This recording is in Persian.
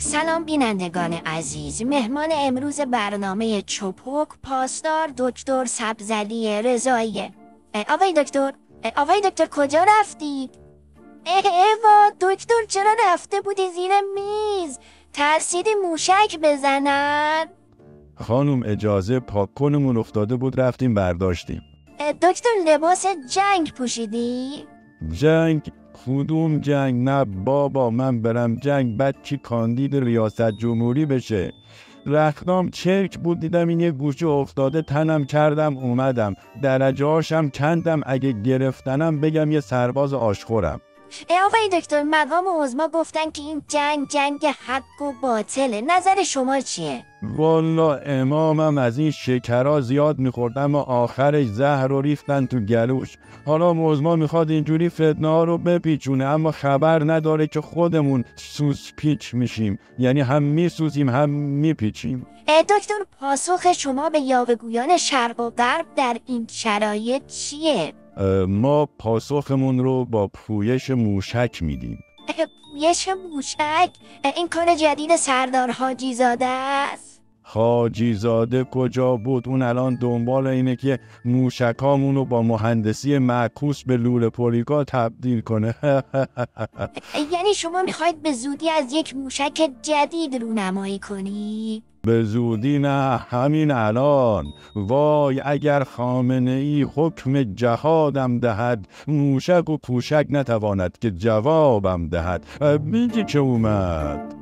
سلام بینندگان عزیز، مهمان امروز برنامه چپک پاسدار دکتر سبزعلی رضاییه. آقای دکتر کجا رفتی؟ ایوا دکتر چرا رفته بودی زیر میز؟ ترسیدی موشک بزنن؟ خانم اجازه پاککنمون افتاده بود رفتیم برداشتیم. دکتر لباس جنگ پوشیدی؟ جنگ؟ کدوم جنگ؟ نه بابا، من برم جنگ بعد چی کاندید ریاست جمهوری بشه؟ رختام چرک بود، دیدم این یه گوشه افتاده تنم کردم اومدم، درجه هاشم کندم، اگه گرفتنم بگم یه سرباز آشخورم. آقای دکتر مقام عظما گفتن که این جنگ حق و باطله، نظر شما چیه؟ والا امامم از این شکرها زیاد میخوردم و آخرش زهر رو ریختن تو گلوش. حالا عظما میخواد اینجوری فتنه ها رو بپیچونه، اما خبر نداره که خودمون سوس پیچ میشیم، یعنی هم میسوزیم هم میپیچیم. دکتر پاسخ شما به یاوه‌گویان شرق و غرب در این شرایط چیه؟ ما پاسخمون رو با پویش موشک میدیم. پویش موشک؟ این کار جدید سردار حاجی زاده است؟ حاجی زاده کجا بود؟ اون الان دنبال اینه که موشکامون رو با مهندسی معکوس به لوله پولیکا تبدیل کنه. یعنی شما میخواید به زودی از یک موشک جدید رونمایی کنی؟ به زودی نه، همین الان. وای اگر خامنه‌ای حکم جهادم دهد، موشک و پوشک نتواند که جوابم دهد. میگی که اومد.